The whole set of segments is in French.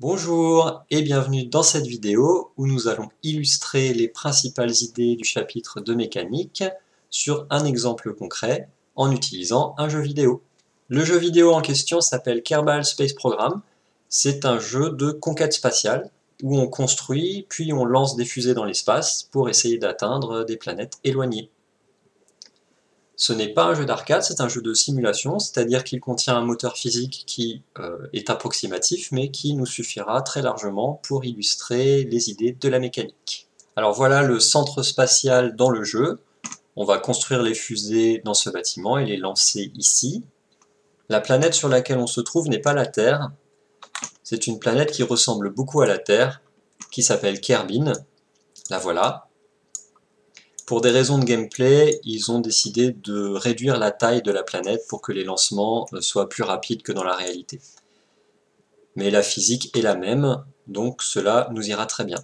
Bonjour et bienvenue dans cette vidéo où nous allons illustrer les principales idées du chapitre de mécanique sur un exemple concret en utilisant un jeu vidéo. Le jeu vidéo en question s'appelle Kerbal Space Program. C'est un jeu de conquête spatiale où on construit puis on lance des fusées dans l'espace pour essayer d'atteindre des planètes éloignées. Ce n'est pas un jeu d'arcade, c'est un jeu de simulation, c'est-à-dire qu'il contient un moteur physique qui est approximatif, mais qui nous suffira très largement pour illustrer les idées de la mécanique. Alors voilà le centre spatial dans le jeu. On va construire les fusées dans ce bâtiment et les lancer ici. La planète sur laquelle on se trouve n'est pas la Terre. C'est une planète qui ressemble beaucoup à la Terre, qui s'appelle Kerbin. La voilà. Pour des raisons de gameplay, ils ont décidé de réduire la taille de la planète pour que les lancements soient plus rapides que dans la réalité. Mais la physique est la même, donc cela nous ira très bien.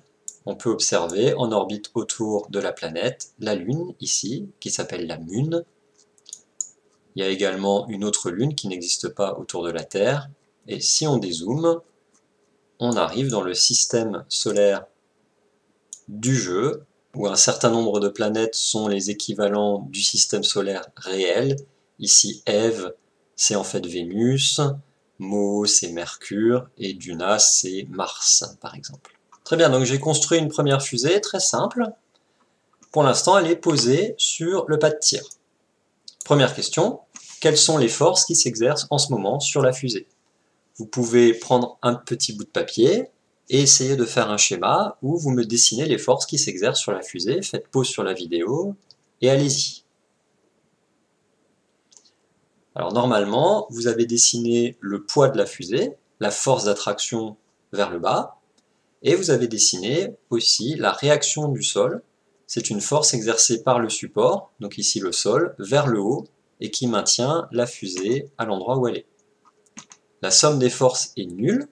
On peut observer en orbite autour de la planète la Lune, ici, qui s'appelle la Mune. Il y a également une autre Lune qui n'existe pas autour de la Terre. Et si on dézoome, on arrive dans le système solaire du jeu, où un certain nombre de planètes sont les équivalents du système solaire réel. Ici, Eve, c'est en fait Vénus, Mo, c'est Mercure, et Duna, c'est Mars, par exemple. Très bien, donc j'ai construit une première fusée, très simple. Pour l'instant, elle est posée sur le pas de tir. Première question, quelles sont les forces qui s'exercent en ce moment sur la fusée? Vous pouvez prendre un petit bout de papier, et essayez de faire un schéma où vous me dessinez les forces qui s'exercent sur la fusée. Faites pause sur la vidéo et allez-y. Alors normalement, vous avez dessiné le poids de la fusée, la force d'attraction vers le bas, et vous avez dessiné aussi la réaction du sol. C'est une force exercée par le support, donc ici le sol, vers le haut, et qui maintient la fusée à l'endroit où elle est. La somme des forces est nulle.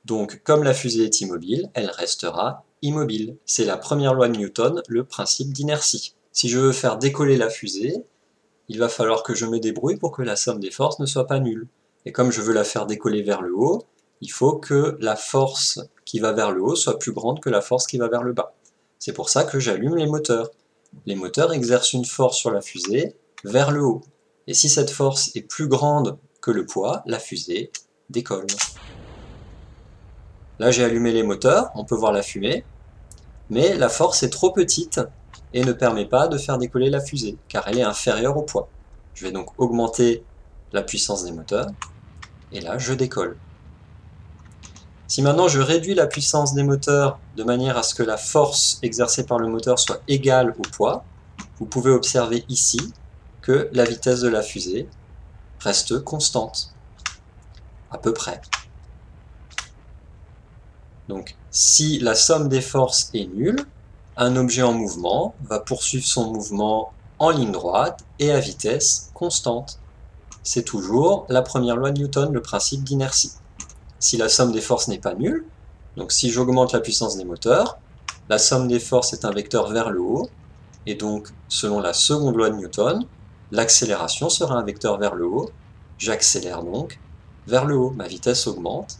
Donc, comme la fusée est immobile, elle restera immobile. C'est la première loi de Newton, le principe d'inertie. Si je veux faire décoller la fusée, il va falloir que je me débrouille pour que la somme des forces ne soit pas nulle. Et comme je veux la faire décoller vers le haut, il faut que la force qui va vers le haut soit plus grande que la force qui va vers le bas. C'est pour ça que j'allume les moteurs. Les moteurs exercent une force sur la fusée vers le haut. Et si cette force est plus grande que le poids, la fusée décolle. Là, j'ai allumé les moteurs, on peut voir la fumée, mais la force est trop petite et ne permet pas de faire décoller la fusée, car elle est inférieure au poids. Je vais donc augmenter la puissance des moteurs, et là, je décolle. Si maintenant je réduis la puissance des moteurs de manière à ce que la force exercée par le moteur soit égale au poids, vous pouvez observer ici que la vitesse de la fusée reste constante, à peu près. Donc, si la somme des forces est nulle, un objet en mouvement va poursuivre son mouvement en ligne droite et à vitesse constante. C'est toujours la première loi de Newton, le principe d'inertie. Si la somme des forces n'est pas nulle, donc si j'augmente la puissance des moteurs, la somme des forces est un vecteur vers le haut, et donc, selon la seconde loi de Newton, l'accélération sera un vecteur vers le haut. J'accélère donc vers le haut, ma vitesse augmente.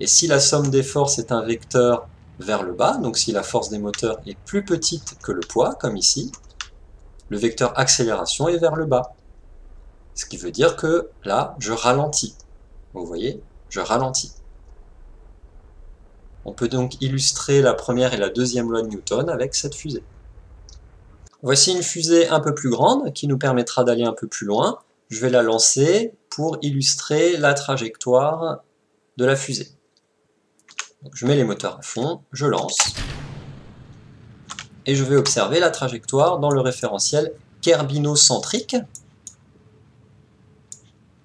Et si la somme des forces est un vecteur vers le bas, donc si la force des moteurs est plus petite que le poids, comme ici, le vecteur accélération est vers le bas. Ce qui veut dire que là, je ralentis. Vous voyez, je ralentis. On peut donc illustrer la première et la deuxième loi de Newton avec cette fusée. Voici une fusée un peu plus grande qui nous permettra d'aller un peu plus loin. Je vais la lancer pour illustrer la trajectoire de la fusée. Donc, je mets les moteurs à fond, je lance, et je vais observer la trajectoire dans le référentiel kerbinocentrique.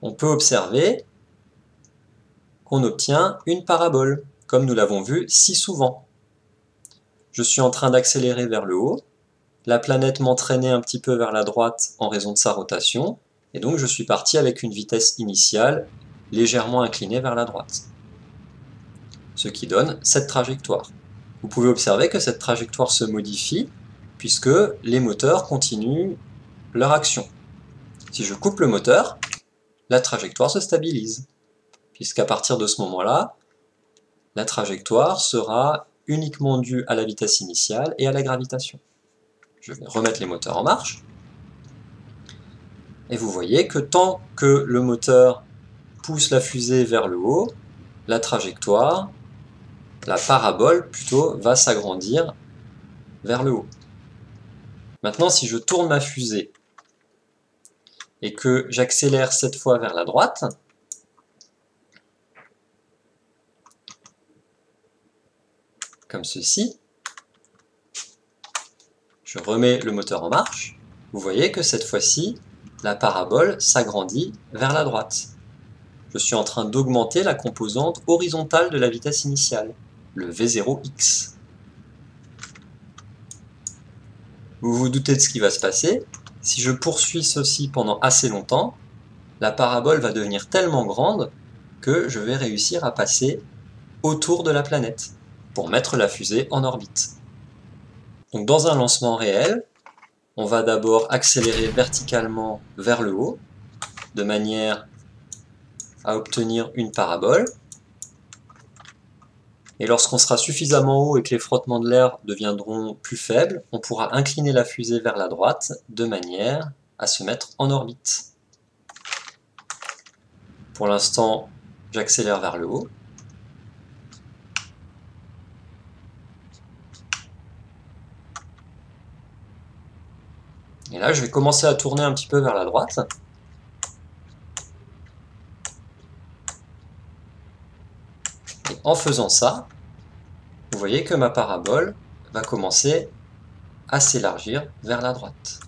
On peut observer qu'on obtient une parabole, comme nous l'avons vu si souvent. Je suis en train d'accélérer vers le haut, la planète m'entraînait un petit peu vers la droite en raison de sa rotation, et donc je suis parti avec une vitesse initiale légèrement inclinée vers la droite. Ce qui donne cette trajectoire. Vous pouvez observer que cette trajectoire se modifie puisque les moteurs continuent leur action. Si je coupe le moteur, la trajectoire se stabilise, puisqu'à partir de ce moment-là, la trajectoire sera uniquement due à la vitesse initiale et à la gravitation. Je vais remettre les moteurs en marche. Et vous voyez que tant que le moteur pousse la fusée vers le haut, la trajectoire, la parabole plutôt, va s'agrandir vers le haut. Maintenant, si je tourne ma fusée et que j'accélère cette fois vers la droite, comme ceci, je remets le moteur en marche, vous voyez que cette fois-ci, la parabole s'agrandit vers la droite. Je suis en train d'augmenter la composante horizontale de la vitesse initiale, le V0x. Vous vous doutez de ce qui va se passer. Si je poursuis ceci pendant assez longtemps, la parabole va devenir tellement grande que je vais réussir à passer autour de la planète pour mettre la fusée en orbite. Donc dans un lancement réel, on va d'abord accélérer verticalement vers le haut, de manière à obtenir une parabole. Et lorsqu'on sera suffisamment haut et que les frottements de l'air deviendront plus faibles, on pourra incliner la fusée vers la droite de manière à se mettre en orbite. Pour l'instant, j'accélère vers le haut. Et là, je vais commencer à tourner un petit peu vers la droite. Et en faisant ça, vous voyez que ma parabole va commencer à s'élargir vers la droite.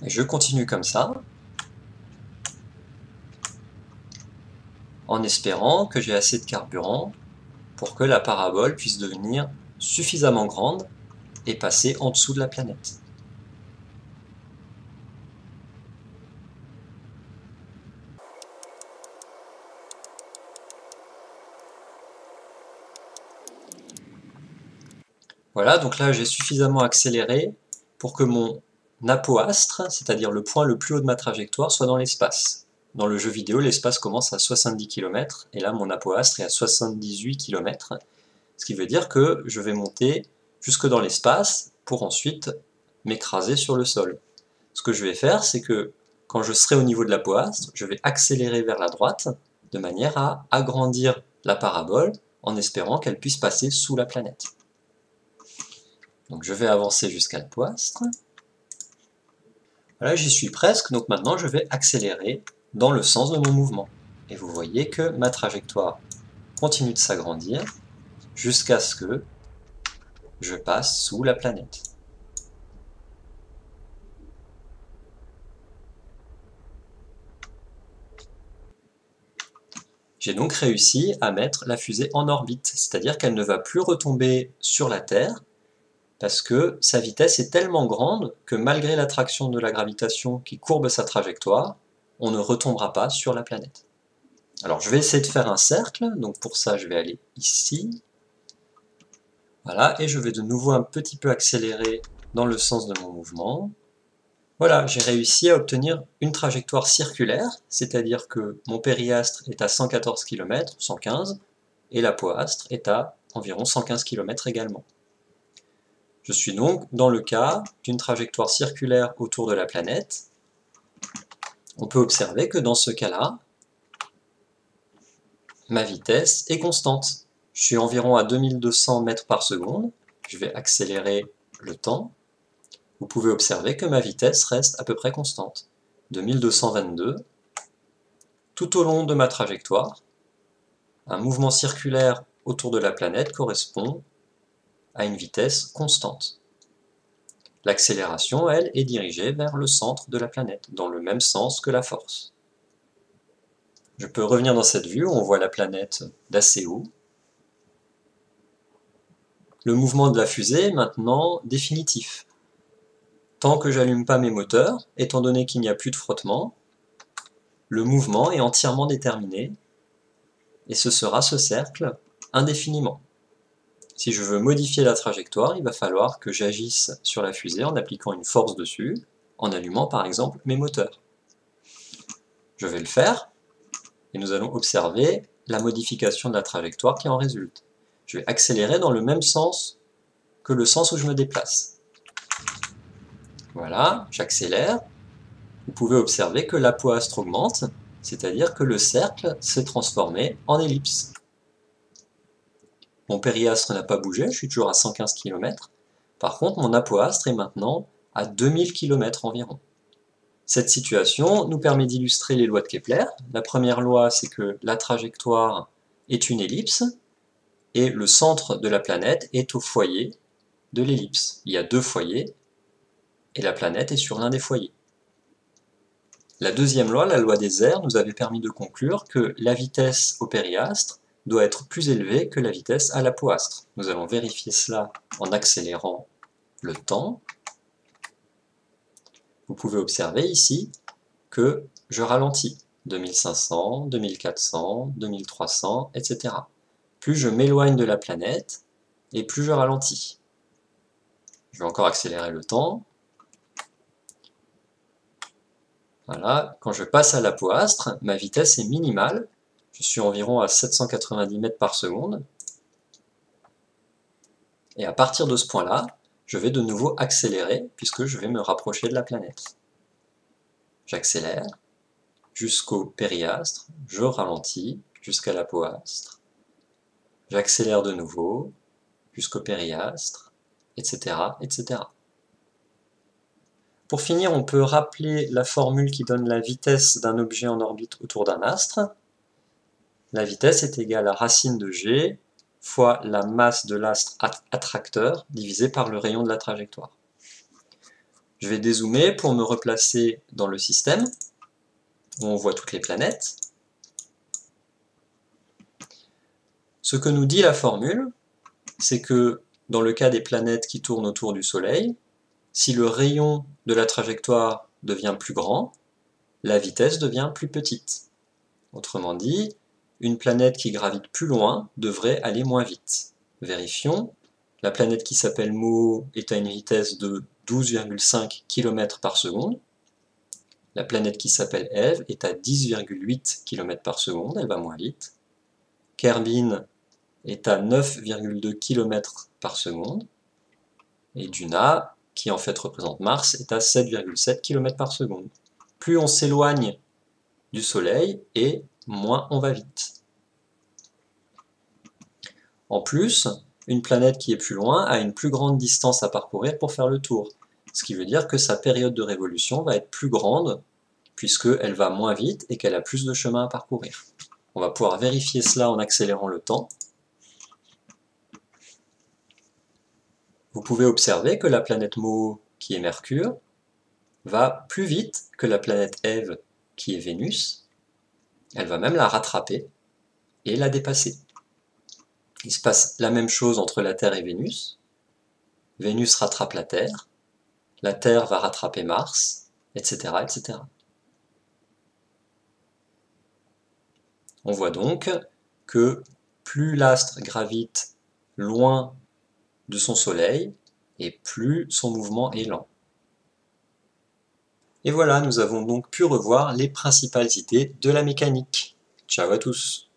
Et je continue comme ça, en espérant que j'ai assez de carburant pour que la parabole puisse devenir suffisamment grande et passer en dessous de la planète. Voilà, donc là j'ai suffisamment accéléré pour que mon apoastre, c'est-à-dire le point le plus haut de ma trajectoire, soit dans l'espace. Dans le jeu vidéo, l'espace commence à 70 km, et là mon apoastre est à 78 km, ce qui veut dire que je vais monter jusque dans l'espace pour ensuite m'écraser sur le sol. Ce que je vais faire, c'est que quand je serai au niveau de l'apoastre, je vais accélérer vers la droite, de manière à agrandir la parabole, en espérant qu'elle puisse passer sous la planète. Donc je vais avancer jusqu'à l'apoastre. Voilà, j'y suis presque, donc maintenant je vais accélérer dans le sens de mon mouvement. Et vous voyez que ma trajectoire continue de s'agrandir jusqu'à ce que je passe sous la planète. J'ai donc réussi à mettre la fusée en orbite, c'est-à-dire qu'elle ne va plus retomber sur la Terre, parce que sa vitesse est tellement grande que malgré l'attraction de la gravitation qui courbe sa trajectoire, on ne retombera pas sur la planète. Alors je vais essayer de faire un cercle, donc pour ça je vais aller ici. Voilà, et je vais de nouveau un petit peu accélérer dans le sens de mon mouvement. Voilà, j'ai réussi à obtenir une trajectoire circulaire, c'est-à-dire que mon périastre est à 114 km, 115, et l'apoastre est à environ 115 km également. Je suis donc dans le cas d'une trajectoire circulaire autour de la planète. On peut observer que dans ce cas-là, ma vitesse est constante. Je suis environ à 2200 mètres par seconde. Je vais accélérer le temps. Vous pouvez observer que ma vitesse reste à peu près constante. 2222. Tout au long de ma trajectoire, un mouvement circulaire autour de la planète correspond à une vitesse constante. L'accélération, elle, est dirigée vers le centre de la planète, dans le même sens que la force. Je peux revenir dans cette vue où on voit la planète d'assez haut. Le mouvement de la fusée est maintenant définitif. Tant que j'allume pas mes moteurs, étant donné qu'il n'y a plus de frottement, le mouvement est entièrement déterminé, et ce sera ce cercle indéfiniment. Si je veux modifier la trajectoire, il va falloir que j'agisse sur la fusée en appliquant une force dessus, en allumant par exemple mes moteurs. Je vais le faire, et nous allons observer la modification de la trajectoire qui en résulte. Je vais accélérer dans le même sens que le sens où je me déplace. Voilà, j'accélère. Vous pouvez observer que l'apoastre augmente, c'est-à-dire que le cercle s'est transformé en ellipse. Mon périastre n'a pas bougé, je suis toujours à 115 km. Par contre, mon apoastre est maintenant à 2000 km environ. Cette situation nous permet d'illustrer les lois de Kepler. La première loi, c'est que la trajectoire est une ellipse, et le centre de la planète est au foyer de l'ellipse. Il y a deux foyers, et la planète est sur l'un des foyers. La deuxième loi, la loi des airs, nous avait permis de conclure que la vitesse au périastre doit être plus élevée que la vitesse à l'apoastre. Nous allons vérifier cela en accélérant le temps. Vous pouvez observer ici que je ralentis. 2500, 2400, 2300, etc. Plus je m'éloigne de la planète, et plus je ralentis. Je vais encore accélérer le temps. Voilà, quand je passe à l'apoastre, ma vitesse est minimale. Je suis environ à 790 mètres par seconde. Et à partir de ce point-là, je vais de nouveau accélérer, puisque je vais me rapprocher de la planète. J'accélère jusqu'au périastre, je ralentis jusqu'à l'apoastre. J'accélère de nouveau jusqu'au périastre, etc., etc. Pour finir, on peut rappeler la formule qui donne la vitesse d'un objet en orbite autour d'un astre. La vitesse est égale à racine de g fois la masse de l'astre attracteur divisé par le rayon de la trajectoire. Je vais dézoomer pour me replacer dans le système, où on voit toutes les planètes. Ce que nous dit la formule, c'est que dans le cas des planètes qui tournent autour du Soleil, si le rayon de la trajectoire devient plus grand, la vitesse devient plus petite. Autrement dit, une planète qui gravite plus loin devrait aller moins vite. Vérifions. La planète qui s'appelle Mo est à une vitesse de 12,5 km par seconde. La planète qui s'appelle Eve est à 10,8 km par seconde, elle va moins vite. Kerbin est à 9,2 km par seconde. Et Duna, qui en fait représente Mars, est à 7,7 km par seconde. Plus on s'éloigne du Soleil, et moins on va vite. En plus, une planète qui est plus loin a une plus grande distance à parcourir pour faire le tour, ce qui veut dire que sa période de révolution va être plus grande, puisqu'elle va moins vite et qu'elle a plus de chemin à parcourir. On va pouvoir vérifier cela en accélérant le temps. Vous pouvez observer que la planète Mo, qui est Mercure, va plus vite que la planète Ève, qui est Vénus. Elle va même la rattraper et la dépasser. Il se passe la même chose entre la Terre et Vénus. Vénus rattrape la Terre va rattraper Mars, etc., etc. On voit donc que plus l'astre gravite loin de son Soleil, et plus son mouvement est lent. Et voilà, nous avons donc pu revoir les principales idées de la mécanique. Ciao à tous!